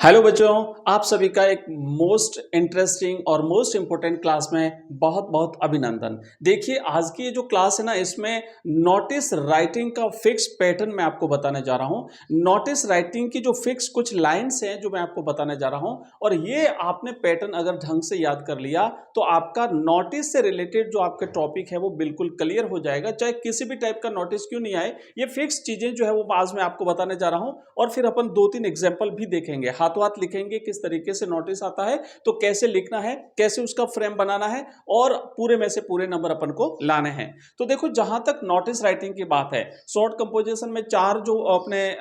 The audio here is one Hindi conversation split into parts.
हेलो बच्चों, आप सभी का एक मोस्ट इंटरेस्टिंग और मोस्ट इम्पोर्टेंट क्लास में बहुत बहुत अभिनंदन। देखिए, आज की ये जो क्लास है ना, इसमें नोटिस राइटिंग का फिक्स पैटर्न मैं आपको बताने जा रहा हूं। नोटिस राइटिंग की जो फिक्स कुछ लाइंस हैं जो मैं आपको बताने जा रहा हूं, और ये आपने पैटर्न अगर ढंग से याद कर लिया तो आपका नोटिस से रिलेटेड जो आपका टॉपिक है वो बिल्कुल क्लियर हो जाएगा। चाहे किसी भी टाइप का नोटिस क्यों नहीं आए, ये फिक्स चीजें जो है वो आज मैं आपको बताने जा रहा हूं। और फिर अपन 2-3 एग्जाम्पल भी देखेंगे, हाथों हाथ लिखेंगे किस तरीके से नोटिस आता है, तो कैसे लिखना है, कैसे उसका फ्रेम बनाना है, और पूरे में से पूरे नंबर अपन को लाने हैं। तो देखो, जहां तक नोटिस राइटिंग की बात है, शॉर्ट कंपोजिशन में 4 जो अपने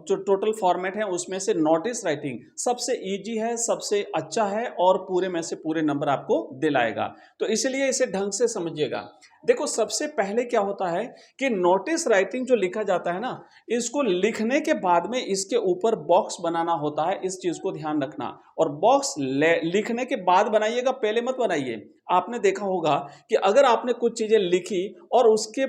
जो टोटल फॉर्मेट है उसमें से नोटिस राइटिंग सबसे इजी है, सबसे अच्छा है, और पूरे में से पूरे नंबर आपको दिलाएगा। तो इसलिए इसे ढंग से समझिएगा। देखो, सबसे पहले क्या होता है कि नोटिस राइटिंग जो लिखा जाता है ना, इसको लिखने के बाद में इसके ऊपर बॉक्स बनाना होता है। इस चीज को ध्यान रखना। और बॉक्स लिखने के बाद बनाइएगा, पहले मत बनाइए। आपने देखा होगा कि अगर आपने कुछ चीजें लिखी और उसके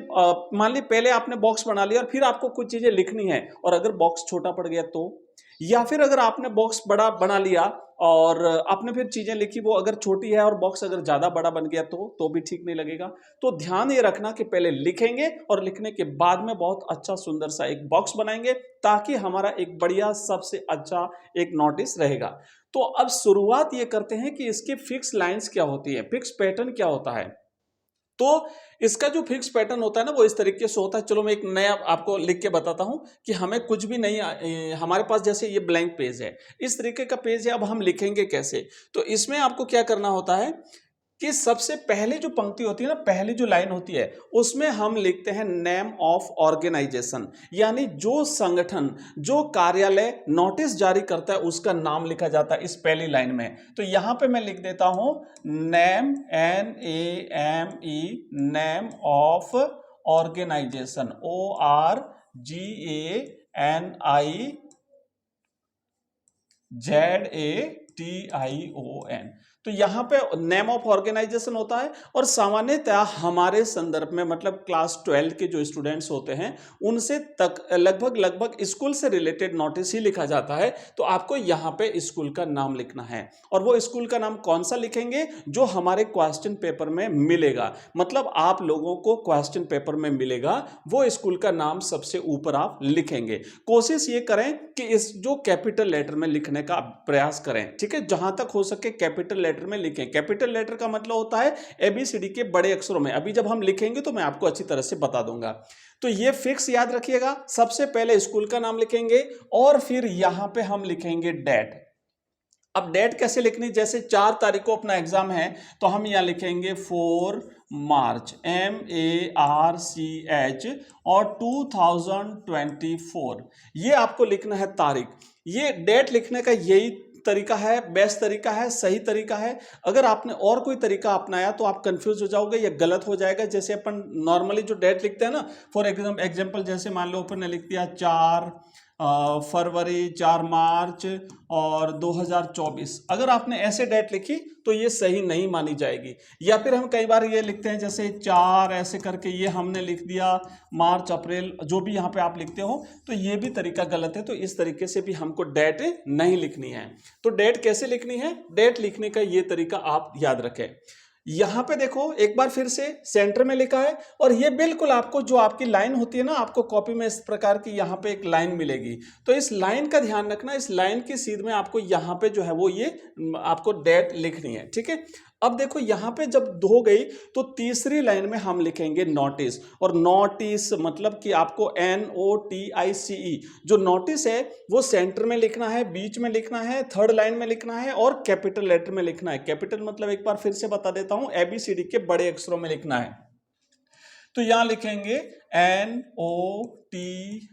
मान ली पहले आपने बॉक्स बना लिया और फिर आपको कुछ चीजें लिखनी है, और अगर बॉक्स छोटा पड़ गया तो, या फिर अगर आपने बॉक्स बड़ा बना लिया और आपने फिर चीजें लिखी, वो अगर छोटी है और बॉक्स अगर ज्यादा बड़ा बन गया तो भी ठीक नहीं लगेगा। तो ध्यान ये रखना कि पहले लिखेंगे और लिखने के बाद में बहुत अच्छा सुंदर सा एक बॉक्स बनाएंगे, ताकि हमारा एक बढ़िया सबसे अच्छा एक नोटिस रहेगा। तो अब शुरुआत ये करते हैं कि इसकी फिक्स लाइंस क्या होती है, फिक्स पैटर्न क्या होता है। तो इसका जो फिक्स पैटर्न होता है ना, वो इस तरीके से होता है। चलो मैं एक नया आपको लिख के बताता हूं कि हमें कुछ भी नहीं हमारे पास जैसे ये ब्लैंक पेज है, इस तरीके का पेज है। अब हम लिखेंगे कैसे? तो इसमें आपको क्या करना होता है कि सबसे पहले जो पंक्ति होती है ना, पहली जो लाइन होती है, उसमें हम लिखते हैं नेम ऑफ ऑर्गेनाइजेशन, यानी जो संगठन, जो कार्यालय नोटिस जारी करता है उसका नाम लिखा जाता है इस पहली लाइन में। तो यहां पे मैं लिख देता हूं name, NAME, name of organisation, ORGANIZATION। तो यहां पे नेम ऑफ ऑर्गेनाइजेशन होता है। और सामान्यतः हमारे संदर्भ में, मतलब क्लास 12 के जो स्टूडेंट्स होते हैं उनसे तक लगभग लगभग स्कूल से रिलेटेड नोटिस ही लिखा जाता है। तो आपको यहां पे स्कूल का नाम लिखना है, और वो स्कूल का नाम कौन सा लिखेंगे? जो हमारे क्वेश्चन पेपर में मिलेगा, मतलब आप लोगों को क्वेश्चन पेपर में मिलेगा वो स्कूल का नाम सबसे ऊपर आप लिखेंगे। कोशिश ये करें कि इस जो कैपिटल लेटर में लिखने का प्रयास करें, ठीक है? जहां तक हो सके कैपिटल लेटर में लिखें। कैपिटल लेटर का मतलब होता है ABCD के बड़े अक्षरों में। अभी जब हम लिखेंगे तो मैं आपको अच्छी तरह से बता दूंगा। तो ये फिक्स याद रखिएगा, सबसे पहले स्कूल का नाम लिखेंगे और फिर यहां पे हम लिखेंगे डेट। अब डेट कैसे लिखनी? जैसे 4 तारीख को अपना एग्जाम है, तो हम यहां लिखेंगे 4 मार्च, MARCH, और 2024। ये आपको लिखना है तारीख। ये डेट लिखने का यही तरीका है, बेस्ट तरीका है, सही तरीका है। अगर आपने और कोई तरीका अपनाया तो आप कंफ्यूज हो जाओगे, या गलत हो जाएगा। जैसे अपन नॉर्मली जो डेट लिखते हैं ना, फॉर एग्जाम्पल जैसे मान लो अपन ने लिख दिया 4 फरवरी, 4 मार्च और 2024। अगर आपने ऐसे डेट लिखी तो ये सही नहीं मानी जाएगी। या फिर हम कई बार ये लिखते हैं जैसे 4 ऐसे करके, ये हमने लिख दिया मार्च, अप्रैल, जो भी यहाँ पे आप लिखते हो, तो ये भी तरीका गलत है। तो इस तरीके से भी हमको डेट नहीं लिखनी है। तो डेट कैसे लिखनी है? डेट लिखने का ये तरीका आप याद रखें। यहां पे देखो, एक बार फिर से सेंटर में लिखा है, और ये बिल्कुल आपको जो आपकी लाइन होती है ना, आपको कॉपी में इस प्रकार की यहां पे एक लाइन मिलेगी। तो इस लाइन का ध्यान रखना, इस लाइन की सीध में आपको यहां पे जो है वो ये आपको डेट लिखनी है, ठीक है? अब देखो, यहां पे जब हो गई तो तीसरी लाइन में हम लिखेंगे नोटिस। और नोटिस मतलब कि आपको NOTICE, जो नोटिस है वो सेंटर में लिखना है, बीच में लिखना है, थर्ड लाइन में लिखना है, और कैपिटल लेटर में लिखना है। कैपिटल मतलब एक बार फिर से बता देता हूं, ABCD के बड़े अक्षरों में लिखना है। तो यहां लिखेंगे NOTIC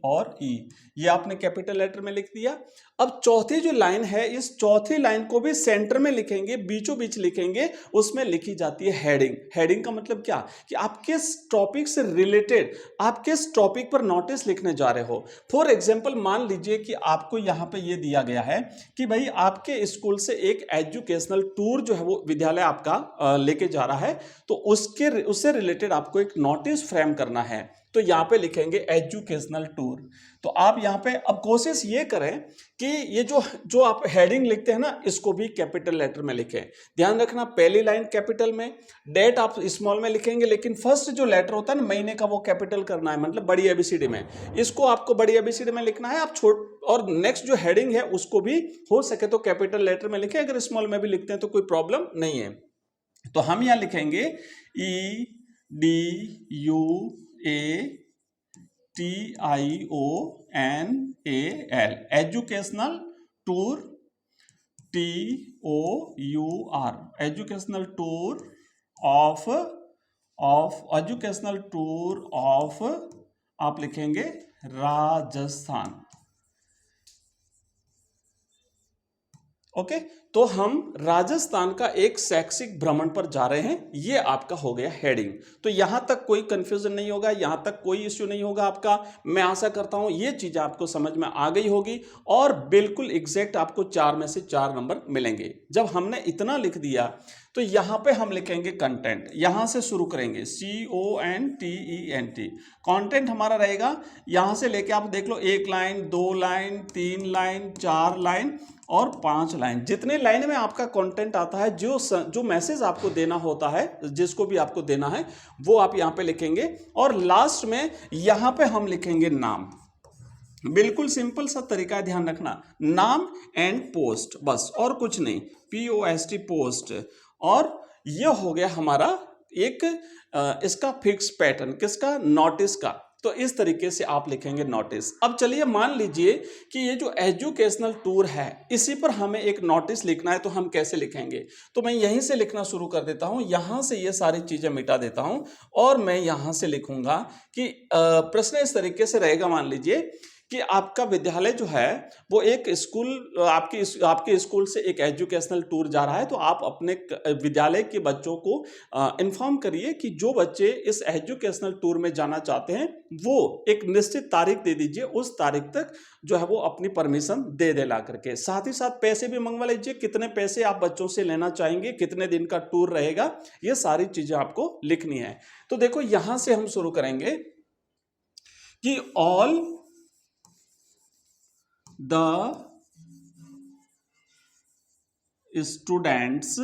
और E, ये आपने कैपिटल लेटर में लिख दिया। अब चौथी जो लाइन है, इस चौथी लाइन को भी सेंटर में लिखेंगे, बीचों बीच लिखेंगे। उसमें लिखी जाती है हेडिंग। हेडिंग का मतलब क्या? कि आप किस टॉपिक से रिलेटेड, आप किस टॉपिक पर नोटिस लिखने जा रहे हो। फॉर एग्जाम्पल मान लीजिए कि आपको यहां पे ये दिया गया है कि भाई आपके स्कूल से एक एजुकेशनल टूर जो है वो विद्यालय आपका लेके जा रहा है, तो उससे रिलेटेड आपको एक एक नोटिस फ्रेम करना है तो यहाँ पे लिखेंगे एजुकेशनल टूर। तो आप यहाँ पे अब कोशिश ये करें कि ये जो आप हेडिंग लिखते हैं ना, इसको भी कैपिटल लेटर में लिखें। ध्यान रखना, पहली लाइन कैपिटल में, डेट आप स्मॉल में लिखेंगे, लेकिन फर्स्ट जो लेटर होता है ना महीने का, वो कैपिटल करना है, मतलब बड़ी एबीसीडी में। इसको आपको बड़ी एबीसीडी में लिखना है। आप और नेक्स्ट जो हेडिंग है उसको भी हो सके तो कैपिटल लेटर में लिखें, अगर स्मॉल में भी लिखते हैं तो कोई प्रॉब्लम नहीं है। तो हम यहाँ लिखेंगे EDUATIONAL, educational tour, TOUR, educational tour of educational tour of, आप लिखेंगे राजस्थान। ओके, तो हम राजस्थान का एक शैक्षिक भ्रमण पर जा रहे हैं, ये आपका हो गया हेडिंग। तो यहां तक कोई कंफ्यूजन नहीं होगा, यहां तक कोई इश्यू नहीं होगा आपका। मैं आशा करता हूं ये चीजें आपको समझ में आ गई होगी और बिल्कुल एग्जैक्ट आपको 4 में से 4 नंबर मिलेंगे। जब हमने इतना लिख दिया तो यहां पे हम लिखेंगे कंटेंट, यहां से शुरू करेंगे, CONTENT। कंटेंट हमारा रहेगा यहां से लेके, आप देख लो, 1 लाइन, 2 लाइन, 3 लाइन, 4 लाइन और 5 लाइन। जितने लाइन में आपका कंटेंट आता है, जो मैसेज आपको देना होता है, जिसको भी आपको देना है, वो आप यहां पे लिखेंगे। और लास्ट में यहां पे हम लिखेंगे नाम। बिल्कुल सिंपल सा तरीका है, ध्यान रखना, नाम एंड पोस्ट, बस और कुछ नहीं, POST, पोस्ट। और ये हो गया हमारा एक इसका फिक्स पैटर्न, किसका, नोटिस का। तो इस तरीके से आप लिखेंगे नोटिस। अब चलिए मान लीजिए कि ये जो एजुकेशनल टूर है, इसी पर हमें एक नोटिस लिखना है, तो हम कैसे लिखेंगे? तो मैं यहीं से लिखना शुरू कर देता हूं, यहां से ये सारी चीजें मिटा देता हूं और मैं यहां से लिखूंगा कि प्रश्न इस तरीके से रहेगा, मान लीजिए कि आपका विद्यालय जो है वो एक स्कूल, आपके स्कूल से एक एजुकेशनल टूर जा रहा है, तो आप अपने विद्यालय के बच्चों को इन्फॉर्म करिए कि जो बच्चे इस एजुकेशनल टूर में जाना चाहते हैं वो एक निश्चित तारीख दे दीजिए, उस तारीख तक जो है वो अपनी परमिशन दे ला करके। साथ ही साथ पैसे भी मंगवा लीजिए, कितने पैसे आप बच्चों से लेना चाहेंगे, कितने दिन का टूर रहेगा, ये सारी चीजें आपको लिखनी है। तो देखो यहां से हम शुरू करेंगे कि all the students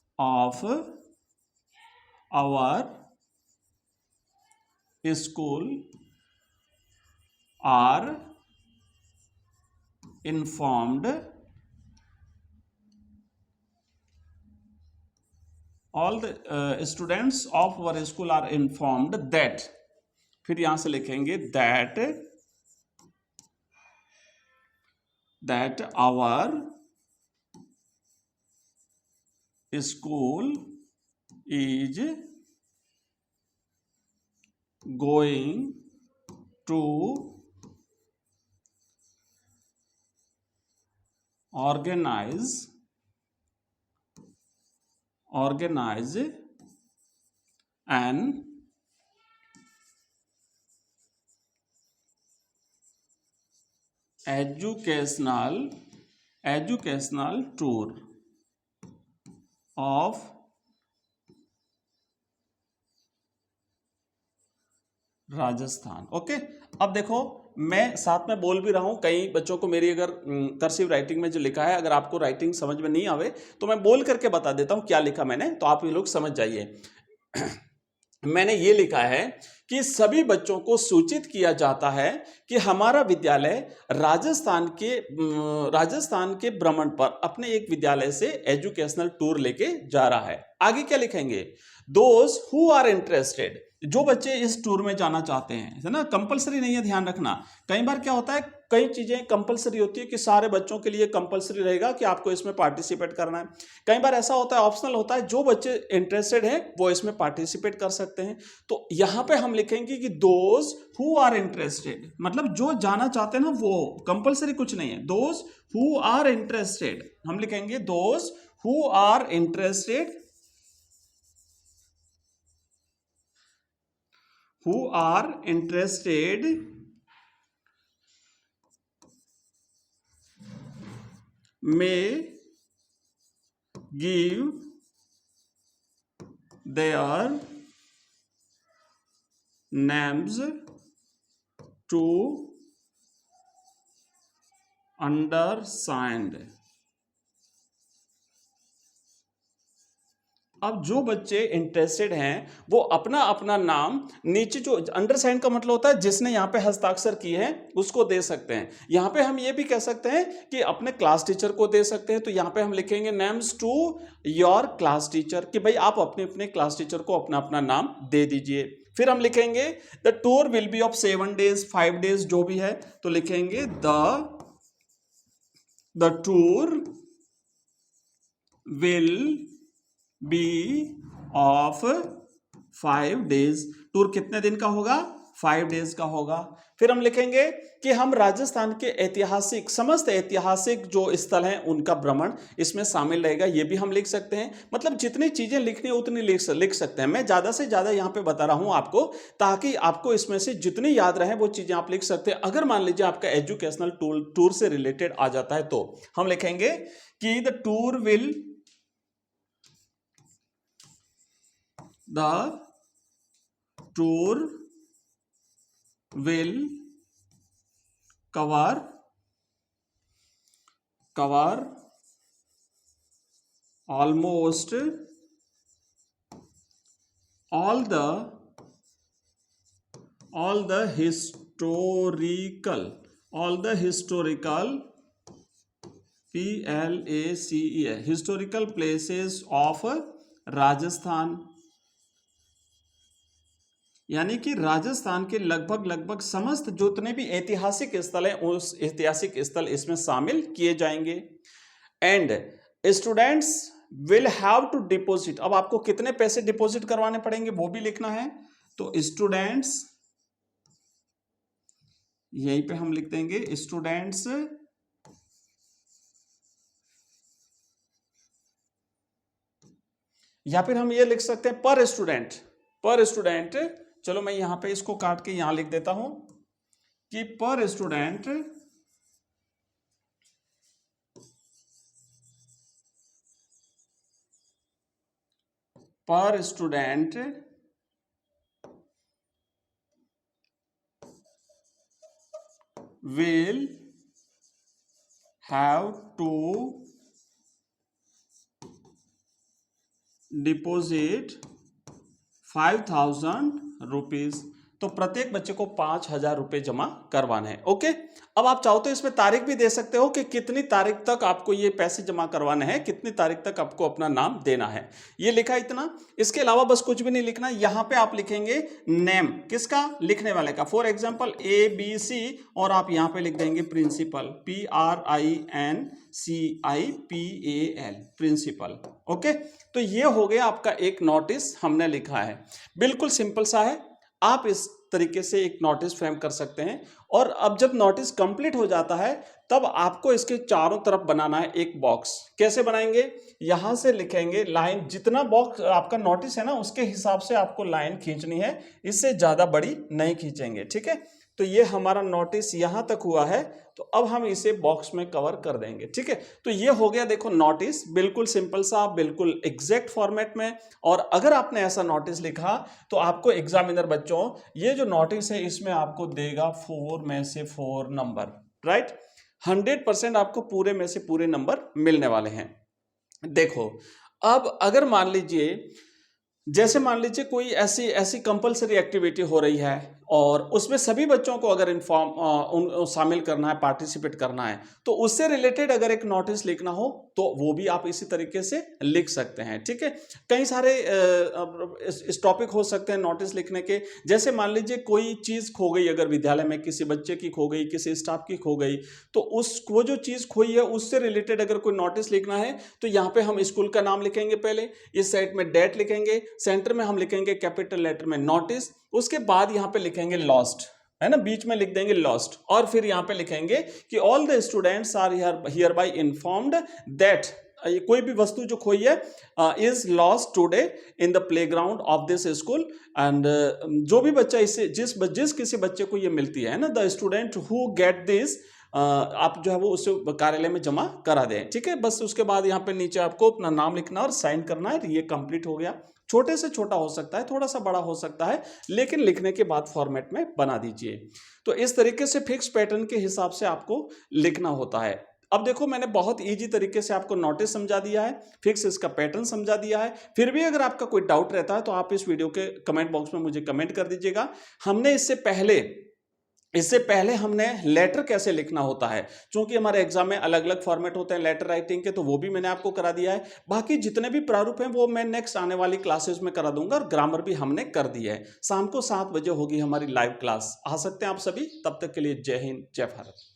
of our school are informed, all the students of our school are informed that, फिर यहां से लिखेंगे that our school is going to organize an educational tour of Rajasthan. Okay, अब देखो मैं साथ में बोल भी रहा हूं, कई बच्चों को मेरी अगर कर्सिव राइटिंग में जो लिखा है, अगर आपको राइटिंग समझ में नहीं आवे तो मैं बोल करके बता देता हूं क्या लिखा मैंने, तो आप ये लोग समझ जाइए। मैंने ये लिखा है कि सभी बच्चों को सूचित किया जाता है कि हमारा विद्यालय राजस्थान के भ्रमण पर अपने एक विद्यालय से एजुकेशनल टूर लेके जा रहा है। आगे क्या लिखेंगे? दोज हु आर इंटरेस्टेड, जो बच्चे इस टूर में जाना चाहते हैं, है ना, कंपलसरी नहीं है, ध्यान रखना। कई बार क्या होता है, कई चीजें कंपलसरी होती है कि सारे बच्चों के लिए कंपलसरी रहेगा कि आपको इसमें पार्टिसिपेट करना है। कई बार ऐसा होता है ऑप्शनल होता है, जो बच्चे इंटरेस्टेड हैं वो इसमें पार्टिसिपेट कर सकते हैं। तो यहां पे हम लिखेंगे कि दोज हु आर इंटरेस्टेड, मतलब जो जाना चाहते हैं ना, वो कंपलसरी कुछ नहीं है। दोज हु आर इंटरेस्टेड, हम लिखेंगे those who are interested, who are interested may give their names to undersigned। अब जो बच्चे इंटरेस्टेड हैं वो अपना अपना नाम नीचे, जो अंडरसाइन का मतलब होता है जिसने यहाँ पे हस्ताक्षर किए हैं उसको दे सकते हैं। यहाँ पे हम ये भी कह सकते हैं कि अपने क्लास टीचर को दे सकते हैं, तो यहाँ पे हम लिखेंगे names to your class teacher, कि भाई आप अपने अपने क्लास टीचर को अपना अपना नाम दे दीजिए। फिर हम लिखेंगे the tour will be of 7 days 5 days जो भी है, तो लिखेंगे the tour will be of 5 days। Tour कितने दिन का होगा? 5 days का होगा। फिर हम लिखेंगे कि हम राजस्थान के ऐतिहासिक, समस्त ऐतिहासिक जो स्थल हैं उनका भ्रमण इसमें शामिल रहेगा, ये भी हम लिख सकते हैं। मतलब जितनी चीजें लिखनी है उतनी लिख सकते हैं। मैं ज्यादा से ज्यादा यहाँ पे बता रहा हूं आपको, ताकि आपको इसमें से जितनी याद रहे वो चीजें आप लिख सकते हैं। अगर मान लीजिए आपका एजुकेशनल टूर से रिलेटेड आ जाता है तो हम लिखेंगे कि the tour will cover almost all the historical PLACE historical places of Rajasthan, यानी कि राजस्थान के लगभग समस्त जितने भी ऐतिहासिक स्थल हैं उस ऐतिहासिक स्थल इसमें शामिल किए जाएंगे। And students will have to deposit, अब आपको कितने पैसे डिपॉजिट करवाने पड़ेंगे वो भी लिखना है। तो स्टूडेंट्स, यहीं पे हम लिख देंगे स्टूडेंट्स या फिर हम ये लिख सकते हैं पर स्टूडेंट। चलो मैं यहां पे इसको काट के यहां लिख देता हूं कि पर student will have to deposit 5,000 rupees। तो प्रत्येक बच्चे को 5,000 रुपए जमा करवाने हैं। ओके, अब आप चाहो तो इसमें तारीख भी दे सकते हो कि कितनी तारीख तक आपको ये पैसे जमा करवाने हैं, कितनी तारीख तक आपको अपना नाम देना है। ये लिखा इतना, इसके अलावा बस कुछ भी नहीं लिखना। यहां पे आप लिखेंगे नेम, किसका? लिखने वाले का। फॉर एग्जांपल ABC और आप यहां पे लिख देंगे प्रिंसिपल, PRINCIPAL, प्रिंसिपल। ओके, तो ये हो गया आपका एक नोटिस हमने लिखा है। बिल्कुल सिंपल सा है, आप इस तरीके से एक नोटिस फ्रेम कर सकते हैं। और अब जब नोटिस कंप्लीट हो जाता है तब आपको इसके चारों तरफ बनाना है एक बॉक्स। कैसे बनाएंगे? यहां से लिखेंगे लाइन, जितना बॉक्स आपका नोटिस है ना उसके हिसाब से आपको लाइन खींचनी है, इससे ज्यादा बड़ी नहीं खींचेंगे। ठीक है, तो ये हमारा नोटिस यहां तक हुआ है, तो अब हम इसे बॉक्स में कवर कर देंगे। ठीक है, तो ये हो गया देखो नोटिस, बिल्कुल सिंपल सा, बिल्कुल एग्जैक्ट फॉर्मेट में। और अगर आपने ऐसा नोटिस लिखा तो आपको एग्जामिनर बच्चों ये जो नोटिस है इसमें आपको देगा 4 में से 4 नंबर, राइट। 100% आपको पूरे में से पूरे नंबर मिलने वाले हैं। देखो, अब अगर मान लीजिए, जैसे मान लीजिए कोई ऐसी कंपलसरी एक्टिविटी हो रही है और उसमें सभी बच्चों को अगर शामिल करना है, पार्टिसिपेट करना है, तो उससे रिलेटेड अगर एक नोटिस लिखना हो तो वो भी आप इसी तरीके से लिख सकते हैं। ठीक है, कई सारे इस टॉपिक हो सकते हैं नोटिस लिखने के। जैसे मान लीजिए कोई चीज खो गई, अगर विद्यालय में किसी बच्चे की खो गई, किसी स्टाफ की खो गई, तो वो जो चीज खोई है उससे रिलेटेड अगर कोई नोटिस लिखना है तो यहाँ पे हम स्कूल का नाम लिखेंगे, पहले इस साइड में डेट लिखेंगे, सेंटर में हम लिखेंगे कैपिटल लेटर में नोटिस, उसके बाद यहाँ पे लिखेंगे लॉस्ट, है ना, बीच में लिख देंगे लॉस्ट, और फिर यहाँ पे लिखेंगे कि all the students are hereby informed that, कोई भी वस्तु जो खोई है is lost today in the playground of this school. And जो भी बच्चा इससे जिस किसी बच्चे को ये मिलती है ना, the student who get this आप जो है वो उस कार्यालय में जमा करा दें। ठीक है, बस उसके बाद यहाँ पे नीचे आपको अपना नाम लिखना और साइन करना है। ये कंप्लीट हो गया। छोटे से छोटा हो सकता है, थोड़ा सा बड़ा हो सकता है, लेकिन लिखने के बाद फॉर्मेट में बना दीजिए। तो इस तरीके से फिक्स पैटर्न के हिसाब से आपको लिखना होता है। अब देखो, मैंने बहुत इजी तरीके से आपको नोटिस समझा दिया है, फिक्स इसका पैटर्न समझा दिया है। फिर भी अगर आपका कोई डाउट रहता है तो आप इस वीडियो के कमेंट बॉक्स में मुझे कमेंट कर दीजिएगा। हमने इससे पहले हमने लेटर कैसे लिखना होता है, क्योंकि हमारे एग्जाम में अलग अलग फॉर्मेट होते हैं लेटर राइटिंग के, तो वो भी मैंने आपको करा दिया है। बाकी जितने भी प्रारूप हैं वो मैं नेक्स्ट आने वाली क्लासेस में करा दूंगा, और ग्रामर भी हमने कर दिया है। शाम को 7 बजे होगी हमारी लाइव क्लास, आ सकते हैं आप सभी। तब तक के लिए जय हिंद, जय भारत।